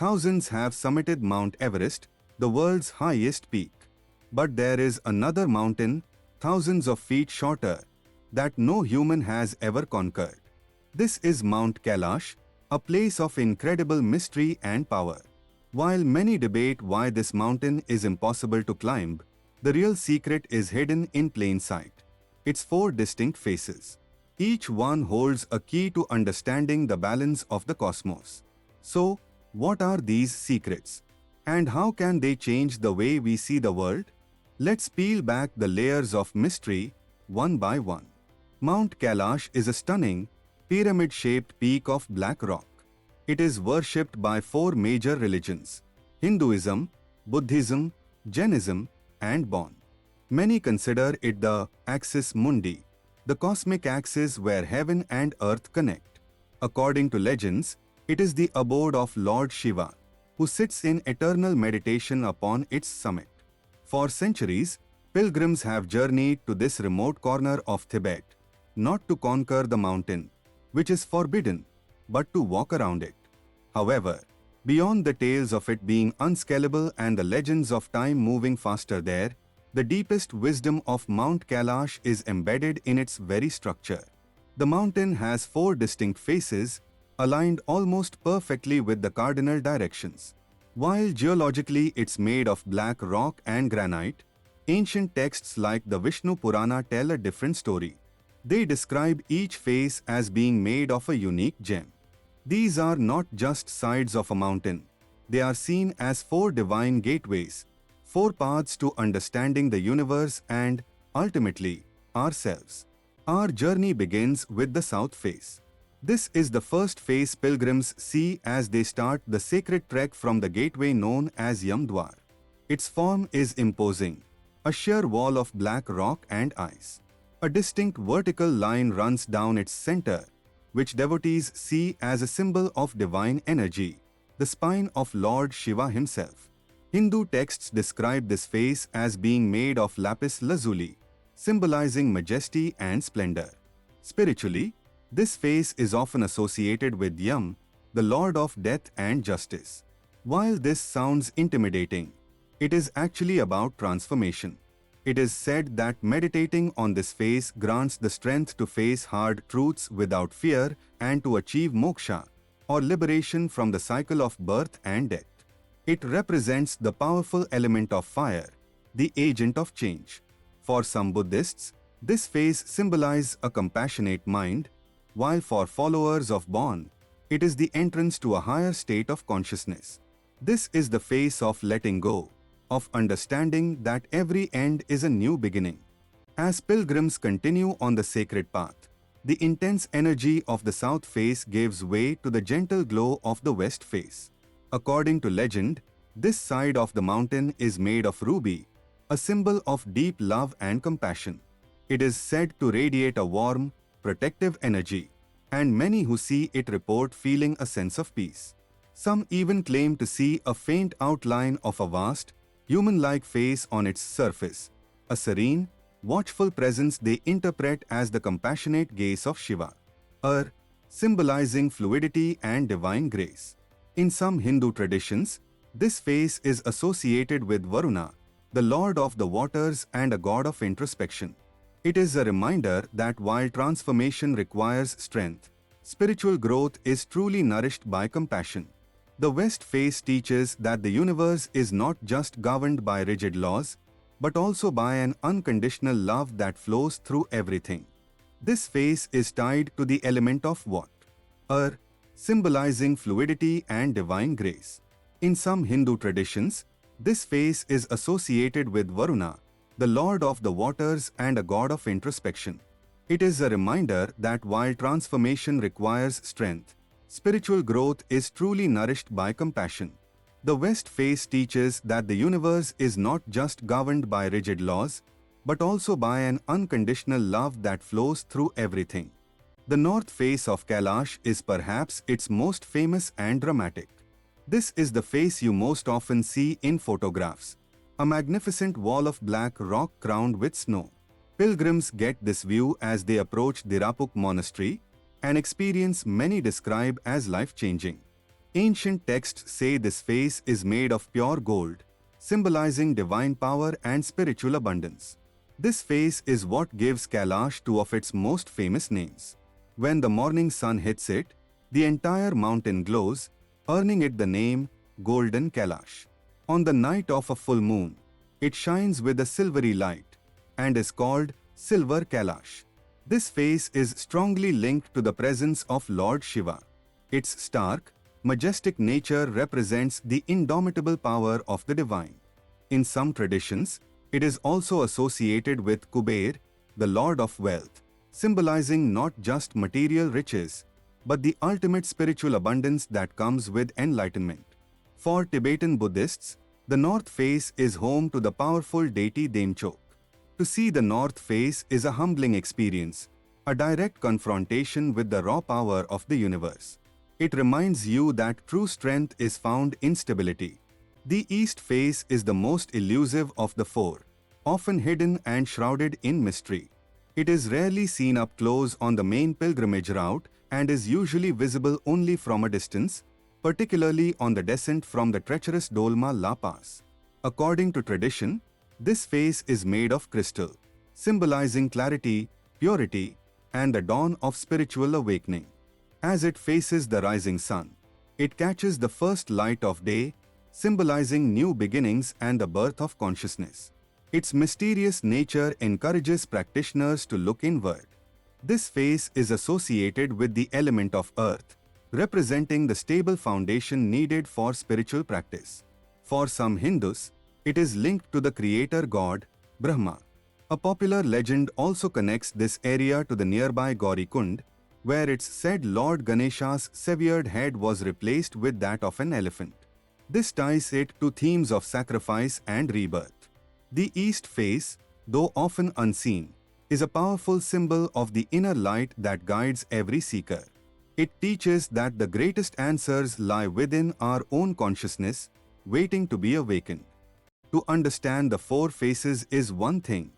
Thousands have summited Mount Everest, the world's highest peak. But there is another mountain, thousands of feet shorter, that no human has ever conquered. This is Mount Kailash, a place of incredible mystery and power. While many debate why this mountain is impossible to climb, the real secret is hidden in plain sight. Its four distinct faces. Each one holds a key to understanding the balance of the cosmos. So, what are these secrets? And how can they change the way we see the world? Let's peel back the layers of mystery, one by one. Mount Kailash is a stunning, pyramid-shaped peak of black rock. It is worshipped by four major religions: Hinduism, Buddhism, Jainism, and Bon. Many consider it the axis mundi, the cosmic axis where heaven and earth connect. According to legends, it is the abode of Lord Shiva, who sits in eternal meditation upon its summit. For centuries, pilgrims have journeyed to this remote corner of Tibet, not to conquer the mountain, which is forbidden, but to walk around it. However, beyond the tales of it being unscalable and the legends of time moving faster there, the deepest wisdom of Mount Kailash is embedded in its very structure. The mountain has four distinct faces, aligned almost perfectly with the cardinal directions. While geologically it's made of black rock and granite, ancient texts like the Vishnu Purana tell a different story. They describe each face as being made of a unique gem. These are not just sides of a mountain. They are seen as four divine gateways, four paths to understanding the universe and, ultimately, ourselves. Our journey begins with the south face. This is the first face pilgrims see as they start the sacred trek from the gateway known as Yamdwar. Its form is imposing, a sheer wall of black rock and ice. A distinct vertical line runs down its center, which devotees see as a symbol of divine energy, the spine of Lord Shiva himself. Hindu texts describe this face as being made of lapis lazuli, symbolizing majesty and splendor. Spiritually, this face is often associated with Yam, the Lord of Death and Justice. While this sounds intimidating, it is actually about transformation. It is said that meditating on this face grants the strength to face hard truths without fear and to achieve moksha, or liberation from the cycle of birth and death. It represents the powerful element of fire, the agent of change. For some Buddhists, this face symbolizes a compassionate mind, while for followers of Bon, it is the entrance to a higher state of consciousness. This is the face of letting go, of understanding that every end is a new beginning. As pilgrims continue on the sacred path, the intense energy of the south face gives way to the gentle glow of the west face. According to legend, this side of the mountain is made of ruby, a symbol of deep love and compassion. It is said to radiate a warm, protective energy, and many who see it report feeling a sense of peace. Some even claim to see a faint outline of a vast, human-like face on its surface, a serene, watchful presence they interpret as the compassionate gaze of Shiva, symbolizing fluidity and divine grace. In some Hindu traditions, this face is associated with Varuna, the lord of the waters and a god of introspection. It is a reminder that while transformation requires strength, spiritual growth is truly nourished by compassion. The West face teaches that the universe is not just governed by rigid laws, but also by an unconditional love that flows through everything. This face is tied to the element of water, symbolizing fluidity and divine grace. In some Hindu traditions, this face is associated with Varuna, the lord of the waters and a god of introspection. It is a reminder that while transformation requires strength, spiritual growth is truly nourished by compassion. The West face teaches that the universe is not just governed by rigid laws, but also by an unconditional love that flows through everything. The north face of Kailash is perhaps its most famous and dramatic. This is the face you most often see in photographs, a magnificent wall of black rock crowned with snow. Pilgrims get this view as they approach Dirapuk Monastery, an experience many describe as life-changing. Ancient texts say this face is made of pure gold, symbolizing divine power and spiritual abundance. This face is what gives Kailash two of its most famous names. When the morning sun hits it, the entire mountain glows, earning it the name Golden Kailash. On the night of a full moon, it shines with a silvery light and is called Silver Kailash. This face is strongly linked to the presence of Lord Shiva. Its stark, majestic nature represents the indomitable power of the divine. In some traditions, it is also associated with Kuber, the Lord of Wealth, symbolizing not just material riches, but the ultimate spiritual abundance that comes with enlightenment. For Tibetan Buddhists, the north face is home to the powerful deity Demchok. To see the north face is a humbling experience, a direct confrontation with the raw power of the universe. It reminds you that true strength is found in stability. The east face is the most elusive of the four, often hidden and shrouded in mystery. It is rarely seen up close on the main pilgrimage route and is usually visible only from a distance, particularly on the descent from the treacherous Dolma La Pass. According to tradition, this face is made of crystal, symbolizing clarity, purity, and the dawn of spiritual awakening. As it faces the rising sun, it catches the first light of day, symbolizing new beginnings and the birth of consciousness. Its mysterious nature encourages practitioners to look inward. This face is associated with the element of earth, representing the stable foundation needed for spiritual practice. For some Hindus, it is linked to the creator god, Brahma. A popular legend also connects this area to the nearby Gaurikund, where it's said Lord Ganesha's severed head was replaced with that of an elephant. This ties it to themes of sacrifice and rebirth. The east face, though often unseen, is a powerful symbol of the inner light that guides every seeker. It teaches that the greatest answers lie within our own consciousness, waiting to be awakened. To understand the four faces is one thing,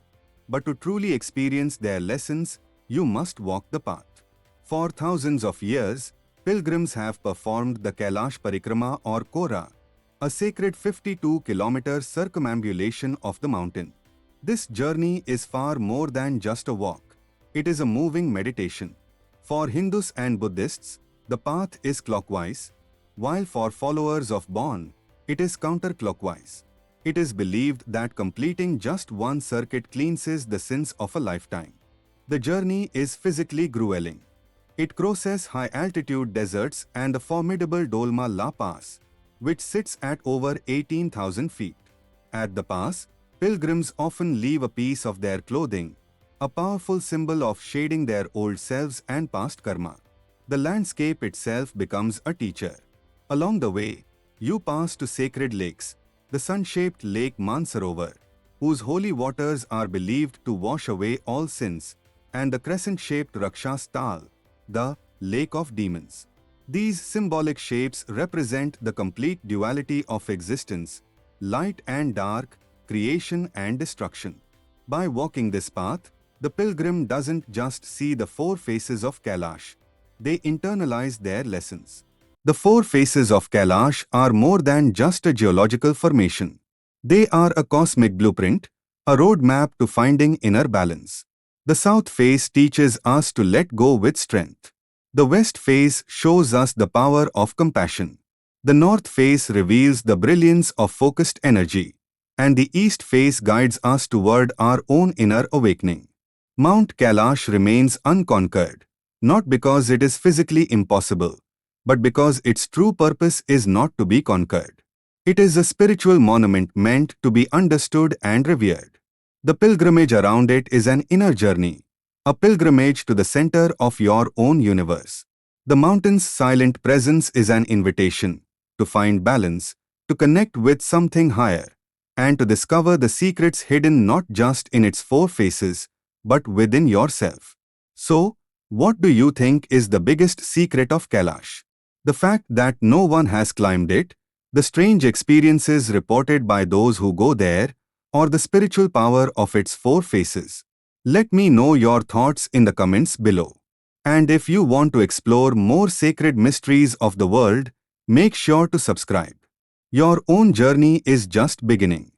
but to truly experience their lessons, you must walk the path. For thousands of years, pilgrims have performed the Kailash Parikrama or Kora, a sacred 52-kilometer circumambulation of the mountain. This journey is far more than just a walk. It is a moving meditation. For Hindus and Buddhists, the path is clockwise, while for followers of Bon, it is counterclockwise. It is believed that completing just one circuit cleanses the sins of a lifetime. The journey is physically grueling. It crosses high-altitude deserts and the formidable Dolma La Pass, which sits at over 18,000 feet. At the pass, pilgrims often leave a piece of their clothing, a powerful symbol of shading their old selves and past karma. The landscape itself becomes a teacher. Along the way, you pass to sacred lakes, the sun-shaped Lake Mansarovar, whose holy waters are believed to wash away all sins, and the crescent-shaped Rakshas Tal, the Lake of Demons. These symbolic shapes represent the complete duality of existence, light and dark, creation and destruction. By walking this path, the pilgrim doesn't just see the four faces of Kailash, they internalize their lessons. The four faces of Kailash are more than just a geological formation. They are a cosmic blueprint, a roadmap to finding inner balance. The south face teaches us to let go with strength. The west face shows us the power of compassion. The north face reveals the brilliance of focused energy. And the east face guides us toward our own inner awakening. Mount Kailash remains unconquered, not because it is physically impossible, but because its true purpose is not to be conquered. It is a spiritual monument meant to be understood and revered. The pilgrimage around it is an inner journey, a pilgrimage to the center of your own universe. The mountain's silent presence is an invitation to find balance, to connect with something higher, and to discover the secrets hidden not just in its four faces, but within yourself. So, what do you think is the biggest secret of Kailash? The fact that no one has climbed it, the strange experiences reported by those who go there, or the spiritual power of its four faces? Let me know your thoughts in the comments below. And if you want to explore more sacred mysteries of the world, Make sure to subscribe. Your own journey is just beginning.